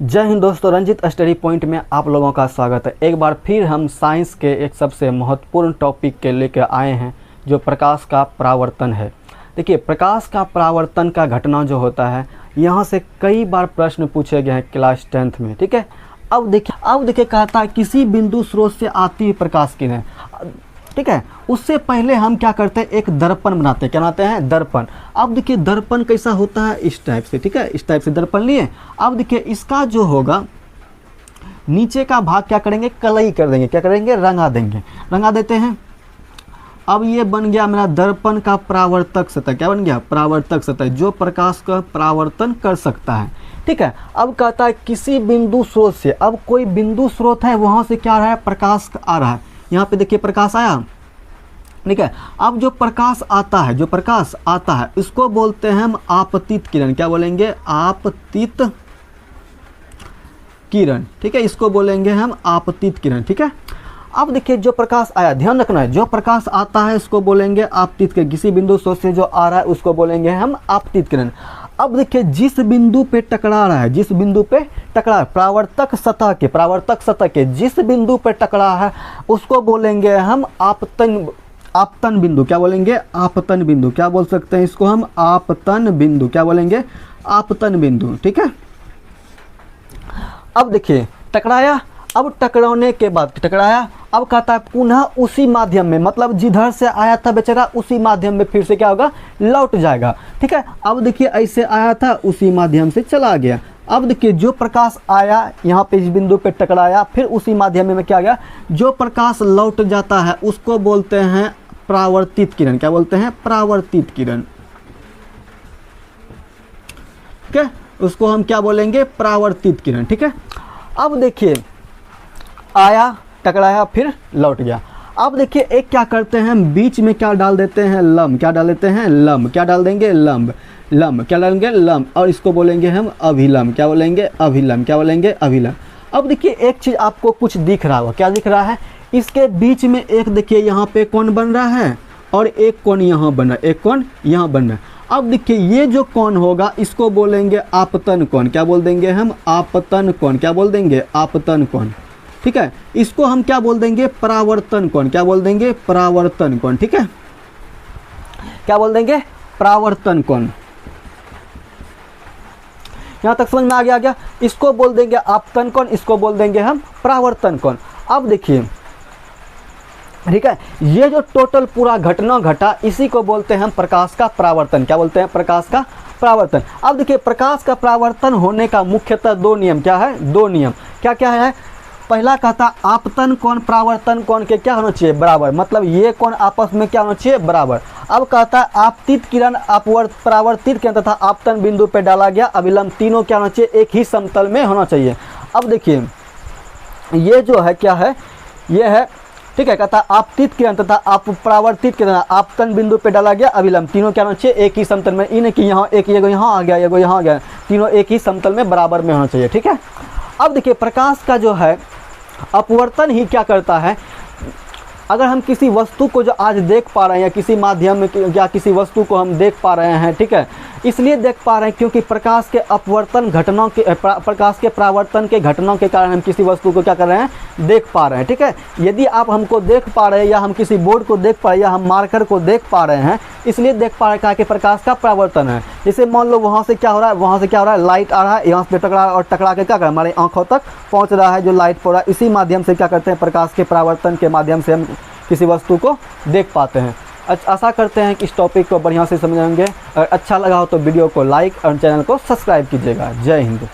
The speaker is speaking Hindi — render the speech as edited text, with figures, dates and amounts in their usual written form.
जय हिंद दोस्तों, रंजित स्टडी पॉइंट में आप लोगों का स्वागत है। एक बार फिर हम साइंस के एक सबसे महत्वपूर्ण टॉपिक के लेकर आए हैं जो प्रकाश का परावर्तन है। देखिए, प्रकाश का परावर्तन का घटना जो होता है, यहाँ से कई बार प्रश्न पूछे गए हैं क्लास 10th में। ठीक है, अब देखिए कहता है किसी बिंदु स्रोत से आती हुई प्रकाश किरण। ठीक है, उससे पहले हम क्या करते हैं, एक दर्पण बनाते हैं। क्या बनाते हैं? दर्पण। अब देखिए दर्पण कैसा होता है, इस टाइप से। ठीक है, इस टाइप से दर्पण लिए। अब देखिए इसका जो होगा नीचे का भाग क्या करेंगे, कलई कर देंगे। क्या करेंगे? रंगा देंगे। रंगा देते हैं। अब ये बन गया मेरा दर्पण का परावर्तक सतह। क्या बन गया? परावर्तक सतह, जो प्रकाश का परावर्तन कर सकता है। ठीक है, अब कहता है किसी बिंदु स्रोत से। अब कोई बिंदु स्रोत है, वहां से क्या आ रहा है, प्रकाश आ रहा है। यहाँ पे देखिए प्रकाश आया। ठीक है, अब जो प्रकाश आता है इसको बोलते हैं हम आपतित किरण। क्या बोलेंगे? आपतित किरण। ठीक है, इसको बोलेंगे हम आपतित किरण। ठीक है, अब देखिए जो प्रकाश आया, ध्यान रखना है, जो प्रकाश आता है इसको बोलेंगे आपतित किरण। किसी बिंदु स्रोत से जो आ रहा है उसको बोलेंगे हम आपतित किरण। अब देखिए जिस बिंदु पे टकरा रहा है, जिस बिंदु पे टकरा है, परावर्तक सतह के जिस बिंदु पे टकरा है उसको बोलेंगे हम आपतन बिंदु। क्या बोलेंगे? आपतन बिंदु। क्या बोल सकते हैं इसको हम? आपतन बिंदु। क्या बोलेंगे? आपतन बिंदु। ठीक है, अब देखिए टकराया। अब टकराने के बाद टकराया, अब कहता है पुनः उसी माध्यम में, मतलब जिधर से आया था बेचारा उसी माध्यम में फिर से क्या होगा, लौट जाएगा। ठीक है, अब देखिए ऐसे आया था, उसी माध्यम से चला गया। अब देखिए जो प्रकाश आया यहाँ पे इस बिंदु पे टकराया, फिर उसी माध्यम में क्या गया, जो प्रकाश लौट जाता है उसको बोलते हैं परावर्तित किरण। क्या बोलते हैं? परावर्तित किरण। ठीक है, उसको हम क्या बोलेंगे? परावर्तित किरण। ठीक है, अब देखिए आया, टकराया, फिर लौट गया। अब देखिए एक क्या करते हैं हम, बीच में क्या डाल देते हैं, लंब। क्या डाल देते हैं? लंब। क्या डाल देंगे? लंब। क्या डालेंगे? लंब। और इसको बोलेंगे हम अभिलंब। क्या बोलेंगे? अभिलंब। क्या बोलेंगे? अभिलंब। अब देखिए एक चीज़ आपको कुछ दिख रहा होगा। क्या दिख रहा है? इसके बीच में एक देखिए यहाँ पे कोण बन रहा है और एक कोण यहाँ बन रहा है, एक कोण यहाँ बन रहा है। अब देखिए ये जो कोण होगा इसको बोलेंगे आपतन कोण। क्या बोल देंगे हम? आपतन कोण। क्या बोल देंगे? आपतन कोण। ठीक है, इसको हम क्या बोल देंगे? परावर्तन कोण। क्या बोल देंगे? परावर्तन कोण। ठीक है, क्या बोल देंगे? परावर्तन कोण। यहां तक समझ में आ गया? इसको बोल देंगे आपतन कोण, इसको बोल देंगे हम परावर्तन कोण। अब देखिए, ठीक है, ये जो टोटल पूरा घटना घटा इसी को बोलते हैं हम प्रकाश का परावर्तन। क्या बोलते हैं? प्रकाश का परावर्तन। अब देखिए प्रकाश का परावर्तन होने का मुख्यतः दो नियम। क्या है? दो नियम। क्या क्या है? पहला कहता आपतन कोण परावर्तन कोण के क्या होना चाहिए? बराबर। मतलब ये कोण आपस में क्या होना चाहिए? बराबर। अब कहता है आपतित किरण परावर्तित किरण तथा आपतन बिंदु पे डाला गया अभिलंब, तीनों क्या होना चाहिए? एक ही समतल में होना चाहिए। अब देखिए ये जो है क्या है, ये है। ठीक है, कहता आपतित किरण तथा आप परावर्तित किरण आपतन बिंदु पे डाला गया अभिलंब, तीनों क्या होना चाहिए? एक ही समतल में। इन कि यहाँ एक ये यहाँ आ गया, ये यहाँ आ गया, तीनों एक ही समतल में बराबर में होना चाहिए। ठीक है, अब देखिए प्रकाश का जो है अपवर्तन ही क्या करता है, अगर हम किसी वस्तु को जो आज देख पा रहे हैं या किसी माध्यम में या किसी वस्तु को हम देख पा रहे हैं, ठीक है, इसलिए देख पा रहे हैं क्योंकि प्रकाश के अपवर्तन घटनाओं के प्रकाश के परावर्तन के घटनाओं के कारण हम किसी वस्तु को क्या कर रहे हैं, देख पा रहे हैं। ठीक है, यदि आप हमको देख पा रहे हैं या हम किसी बोर्ड को देख पा रहे हैं या हम मार्कर को देख पा रहे हैं, इसलिए देख पा रहे हैं कि प्रकाश का परावर्तन है। जैसे मान लो वहाँ से क्या हो रहा है, वहाँ से क्या हो रहा है, लाइट आ रहा है, यहाँ पे टकरा और टकरा के क्या कर हमारे आँखों तक पहुँच रहा है जो लाइट पड़ रहा है, इसी माध्यम से क्या करते हैं, प्रकाश के परावर्तन के माध्यम से हम किसी वस्तु को देख पाते हैं। आशा करते हैं कि इस टॉपिक को बढ़िया से समझेंगे। अगर अच्छा लगा हो तो वीडियो को लाइक और चैनल को सब्सक्राइब कीजिएगा। जय हिंद।